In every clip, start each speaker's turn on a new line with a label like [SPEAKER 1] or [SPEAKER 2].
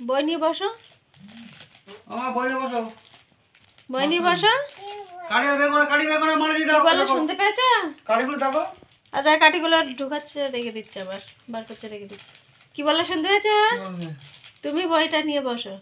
[SPEAKER 1] বই নিয়ে বসো,
[SPEAKER 2] আমার বই নিয়ে বসো,
[SPEAKER 1] বই নিয়ে বসো।
[SPEAKER 2] কাঠি বের করে মারি দাও।
[SPEAKER 1] বলো শুনতে পেয়েছো?
[SPEAKER 2] কাঠিগুলো দেখো।
[SPEAKER 1] আচ্ছা কাঠিগুলো ঢুকাচ্ছে, রেখে দিচ্ছে, আবার বার করছে, রেখে দিচ্ছে। কি বললে শুনতে পেয়েছো? তুমি বইটা নিয়ে বসো।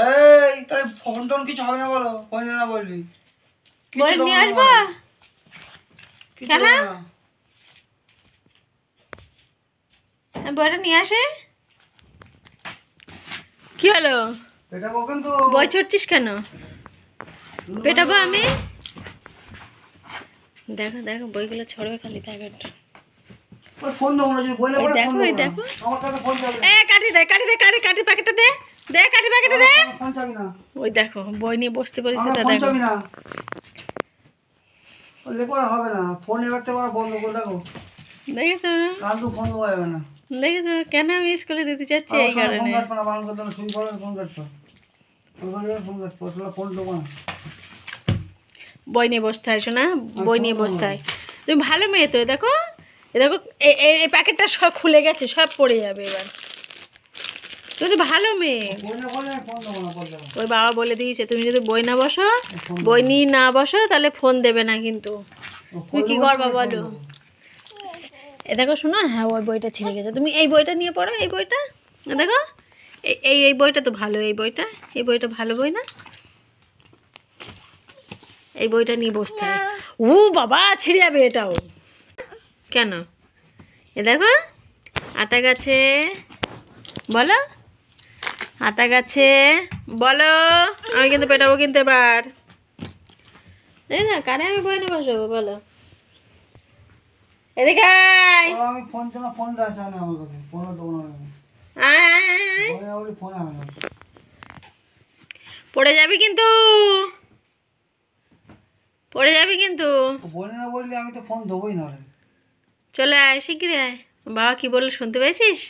[SPEAKER 2] এই তাহলে ফোন টোন কিছু হবে না বলো, বই নিয়ে না বললি
[SPEAKER 1] বই নিয়ে আসবো কেন? বইটা নিয়ে আসে। কি হলো?
[SPEAKER 2] পেটাবো কিন্তু।
[SPEAKER 1] বই ছুটছিস কেন? পেটাবো আমি। দেখো দেখো বইগুলো ছড়বে খালি, দেখো একটা।
[SPEAKER 2] ফোন দেবো না, যদি বই না পড়ে ফোন দেবো না।
[SPEAKER 1] দেখো
[SPEAKER 2] আমার কাছে ফোন চাবি না।
[SPEAKER 1] এ কাঠি দে, কাঠি দে, কাঠি প্যাকেটটা দে, দে কাঠি প্যাকেটটা দে।
[SPEAKER 2] ফোন চাবি না।
[SPEAKER 1] ওই দেখো বই নিয়ে বসতে পারিস,
[SPEAKER 2] আমার
[SPEAKER 1] এটা
[SPEAKER 2] ফোন
[SPEAKER 1] দেখো।
[SPEAKER 2] চাবি না। বললে পরে হবে না, ফোন রাখতে পারো বন্ধ করে রাখো।
[SPEAKER 1] দেখেছো?
[SPEAKER 2] কাল তো ফোন দেওয়া যাবে না।
[SPEAKER 1] দেখেছো কেন আমি স্কুলে দিতে চাচ্ছি? এই কারণে।
[SPEAKER 2] ফোন কাটবো না, বারণ করতে না, শুই পড়ে ফোন কাটবো। ফোন কাটবো, আসলে ফোন দেবো না।
[SPEAKER 1] বই নিয়ে বসতে হয় শোনা, বই নিয়ে বসতে হয়। তুমি ভালো মেয়ে তো, দেখো এ দেখো, এই প্যাকেটটা সব খুলে গেছে, সব পড়ে যাবে এবার। তুমি তো ভালো মেয়ে।
[SPEAKER 2] বই না বলে ফোন দেবো না, ফোন দেবো।
[SPEAKER 1] ওই বাবা বলে দিয়েছে তুমি যদি বই না বসো, বই নিয়ে না বসো, তাহলে ফোন দেবে না কিন্তু। তুমি কি করবা বলো? এ দেখো শোনো, হ্যাঁ ওই বইটা ছিঁড়ে গেছে, তুমি এই বইটা নিয়ে পড়ো, এই বইটা দেখো। এই বইটা তো ভালো, এই বইটা ভালো বই না? এই বইটা নিয়ে বসতে হয়। ও বাবা ছিঁড়ে যাবে এটাও। কেন? এ দেখো, আতা গাছে বলো, আতা গাছে বলো। আমি কিন্তু পেটাবো কিন্তু এবার। এই না কানে আমি বই নিয়ে বসবো বলো। এদিকে আয়।
[SPEAKER 2] আমি ফোন চাই না, ফোন দেওয়া চাই না আমার কাছে, ফোন দেবো না আমি।
[SPEAKER 1] আয়।
[SPEAKER 2] বই না বলি ফোন হবে না।
[SPEAKER 1] পড়ে যাবি কিন্তু, পড়ে যাবি কিন্তু।
[SPEAKER 2] বই না বললে আমি তো ফোন দেবোই না রে।
[SPEAKER 1] চলে আয় শিগগিরি আয়। বাবা কি বললো শুনতে পেয়েছিস?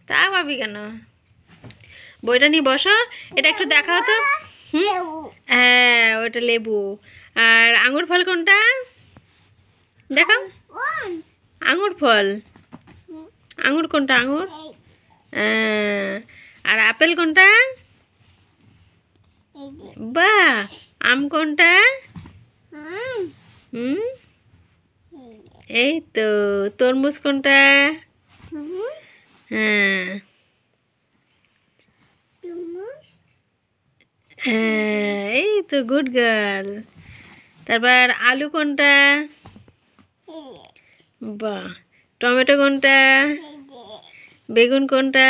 [SPEAKER 1] তা পাবি কেন? বইটা নিয়ে বসো, এটা একটু দেখাও তো। হ্যাঁ ওটা লেবু। আর আঙুর ফল কোনটা দেখো? আঙুর ফল, আঙুর কোনটা? আঙুর। আর আপেল কোনটা? বাহ। আম কোনটা? হুম, এই তো। তরমুজ কোনটা? হ্যাঁ এই তো, গুড গার্ল। তারপর আলু কোনটা? বাহ। টমেটো কোনটা? বেগুন কোনটা?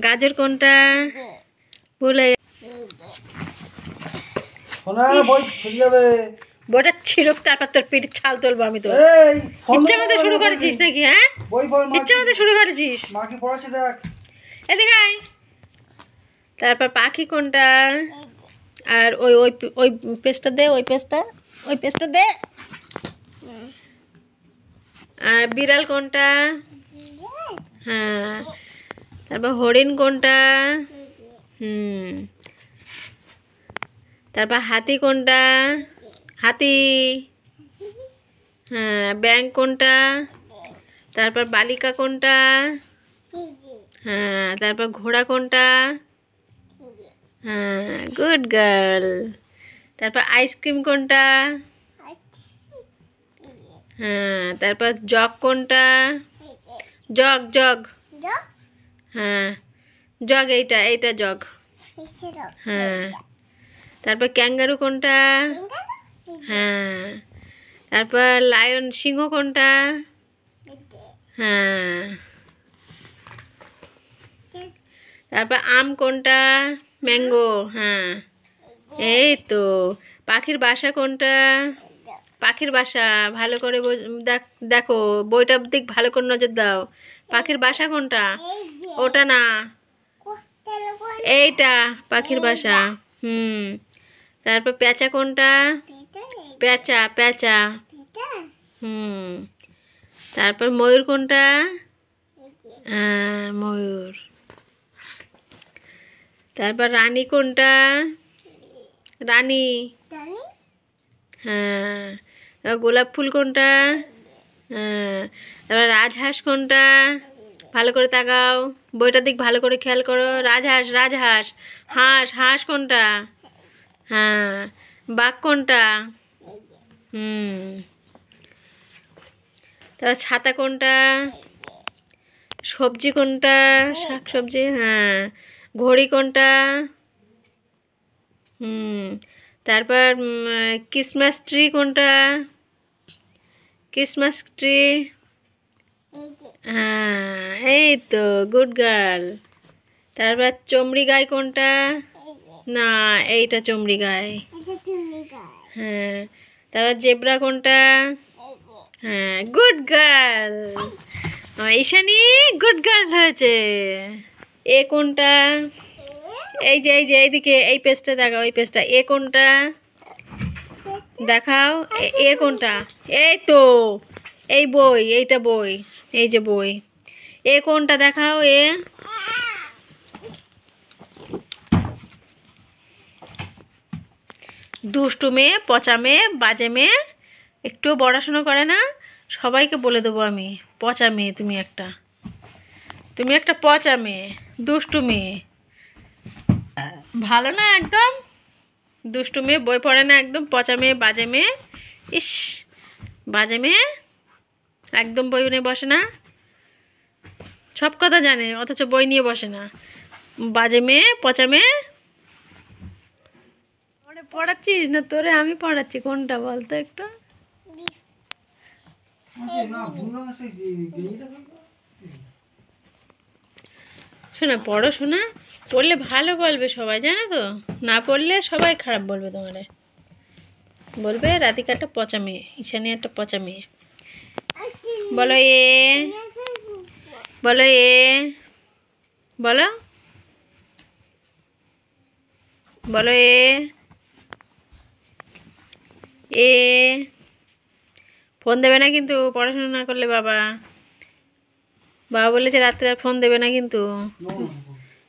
[SPEAKER 1] গাজর কোনটা? ভুলে
[SPEAKER 2] বই ছিড়ে যাবে।
[SPEAKER 1] বইটা ছিড়ুক, তারপর তোর পিঠে ছাল তুলবো আমি তো।
[SPEAKER 2] এই
[SPEAKER 1] ইচ্ছা মতো শুরু করেছিস নাকি? হ্যাঁ
[SPEAKER 2] বই পড়,
[SPEAKER 1] ইচ্ছা মতো শুরু করেছিস।
[SPEAKER 2] মা কি পড়াচ্ছে দেখ।
[SPEAKER 1] এদিকে আয়। তারপর পাখি কোনটা? আর ওই ওই ওই পেজটা দে, ওই পেজটা দে। আর বিড়াল কোনটা? হ্যাঁ। তারপর হরিণ কোনটা? হুম। তারপর হাতি কোনটা? হাতি। হ্যাঁ। ব্যাঙ কোনটা? তারপর বালিকা কোনটা? হ্যাঁ। তারপর ঘোড়া কোনটা? হ্যাঁ গুড গার্ল। তারপর আইসক্রিম কোনটা? হ্যাঁ। তারপর জগ কোনটা? Jug jug. হ্যাঁ জগ, এইটা জগ। হ্যাঁ। তারপর ক্যাঙ্গারু কোনটা? হ্যাঁ। তারপর লায়ন, সিংহ কোনটা? হ্যাঁ। তারপর আম কোনটা? ম্যাঙ্গো। হ্যাঁ এই তো। পাখির বাসা কোনটা? পাখির বাসা ভালো করে দেখো, বইটার দিক ভালো করে নজর দাও। পাখির বাসা কোনটা? ওটা না, এইটা পাখির বাসা। হুম। তারপর পেঁচা কোনটা? পেঁচা পেঁচা। হুম। তারপর ময়ূর কোনটা? হ্যাঁ ময়ূর। তারপর রানী কোনটা? রানী। হ্যাঁ। তারপর গোলাপ ফুল কোনটা? হ্যাঁ। তারপর রাজহাঁস কোনটা? ভালো করে তাকাও, বইটার দিক ভালো করে খেয়াল করো। রাজহাঁস, রাজহাঁস। হাঁস, হাঁস কোনটা? হ্যাঁ। বাঘ কোনটা? তারপর ছাতা কোনটা? সবজি কোনটা? শাক সবজি, হ্যাঁ। ঘড়ি কোনটা? তারপর ক্রিসমাস ট্রি কোনটা? ক্রিসমাস ট্রি, হ্যাঁ, এই তো, গুড গার্ল। তারপর চমড়ি গাই কোনটা? না, এইটা চমড়ি গাই। হ্যাঁ। তারপর জেব্রা কোনটা? হ্যাঁ, good girl. Ishani good girl হয়েছে। এ কোনটা? এই যে এইদিকে, এই পেজটা দেখাও, এই পেজটা। এ কোনটা দেখাও। এ কোনটা? এই তো, এই বই, এইটা বই, এই যে বই। এ কোনটা দেখাও। এ দুষ্টু মেয়ে, পচা মেয়ে, বাজে মেয়ে, একটু পড়াশুনো করে না। সবাইকে বলে দেবো আমি, পচা মেয়ে তুমি একটা। তুমি একটা পচা মেয়ে, দুষ্টু মেয়ে, ভালো না একদম। দুষ্টু মেয়ে, বই পড়ে না একদম, পচা মেয়ে, বাজে মেয়ে। ইস, বাজে মেয়ে, একদম বই নিয়ে বসে না, সব কথা জানে অথচ বই নিয়ে বসে না। বাজে মেয়ে, পচা মেয়ে। ওরে পড়াচ্ছিস না তোরে আমি পড়াচ্ছি, কোনটা বলতো একটু? শোনা, পড়ো শোনা, পড়লে ভালো বলবে সবাই, জানো তো। না পড়লে সবাই খারাপ বলবে তোমারে, বলবে রাধিকা একটা পচা মেয়ে, ঈশানী একটা পচা মেয়ে। বলো এ, বলো এ, বলো, বলো এ। এ, ফোন দেবে না কিন্তু পড়াশোনা না করলে। বাবা বলেছে রাত্রে আর ফোন দেবে না কিন্তু।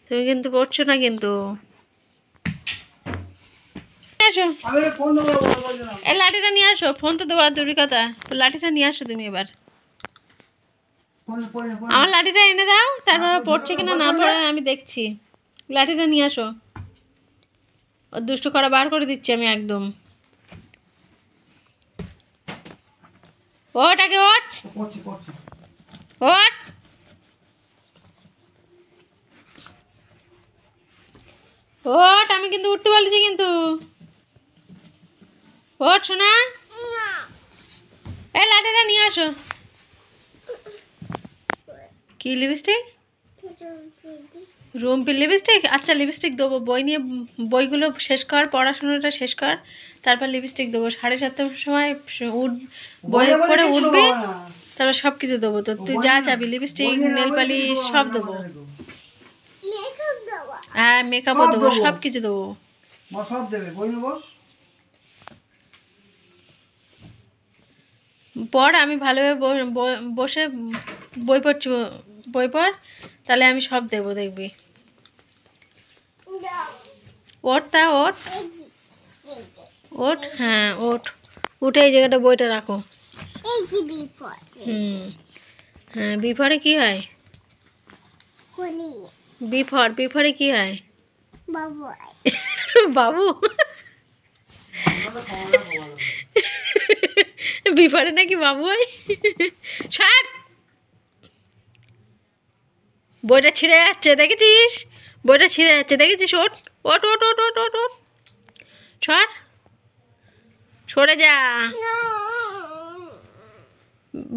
[SPEAKER 1] তুমি কিন্তু পড়ছো না কিন্তু। আসো, এই লাঠিটা নিয়ে আসো। ফোন তো দেওয়ার দূরের কথা, লাঠিটা নিয়ে আসো তুমি এবার। আমার লাঠিটা এনে দাও, তারপর পড়ছে কিনা না পড়ে আমি দেখছি। লাঠিটা নিয়ে আসো, ওর দুষ্টু করা বার করে দিচ্ছি আমি একদম। ওট আগে, ওট ওট। ওট, আমি কিন্তু উঠতে বলেছি কিন্তু। ওট শোনা, এই লাঠিটা নিয়ে আসো। কি লিপস্টিক? রুম্পি লিপস্টিক? আচ্ছা লিপস্টিক দেবো, বই নিয়ে, বইগুলো শেষ কর, পড়াশোনাটা শেষ কর, তারপর লিপস্টিক দেবো। 7:30টার সময় বই পড়ে উঠবি, তারপর সব কিছু দেবো। তো তুই যা চাবি, লিপস্টিক, নেল পালিশ সব দেবো। হ্যাঁ, মেকআপও দেবো, সব কিছু দেবো। পড়, আমি ভালোভাবে বসে বই পড়ছি, বই পড়, তাহলে আমি সব দেবো, দেখবি। ওঠ, তা ওঠ, ওঠ, হ্যাঁ ওঠ, উঠে এই জায়গাটা বইটা রাখো। হ্যাঁ, বিফরে কি হয়? বিফরে কি হয়? বাবু। বিফরে নাকি বাবু হয়? ছাড়, বইটা ছিঁড়ে যাচ্ছে দেখেছিস? বইটা ছিঁড়ে যাচ্ছে দেখেছিস? ওঠ ওঠ ওঠ ওঠ ওঠ ওঠ ওঠ, সর, সরে যা।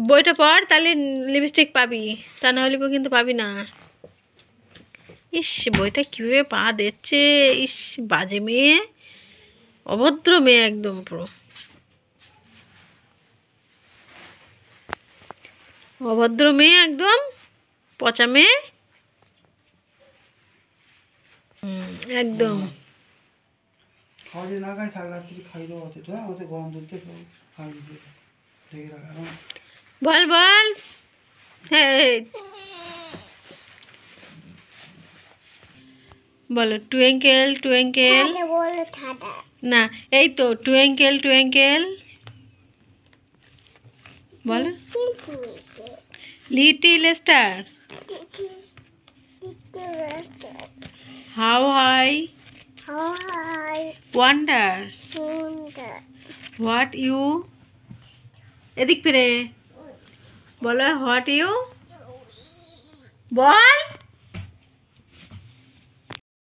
[SPEAKER 1] বইটা পড়, তাহলে লিপস্টিক পাবি, তা নাহলে কিন্তু পাবি না। ইস, বইটা কীভাবে পা দিচ্ছে! ইস, বাজে মেয়ে, অভদ্র মেয়ে একদম, পুরো অভদ্র মেয়ে একদম, পচা মেয়ে একদম। বল বল, হ্যাঁ বলো, টুয়েঙ্কেল টুয়েঙ্কেল, না এই তো টুয়েঙ্কেল টুয়েঙ্কেল, বলো little star. How I wonder what you, এদিক ফিরে বলো, হোয়াট ইউ বল।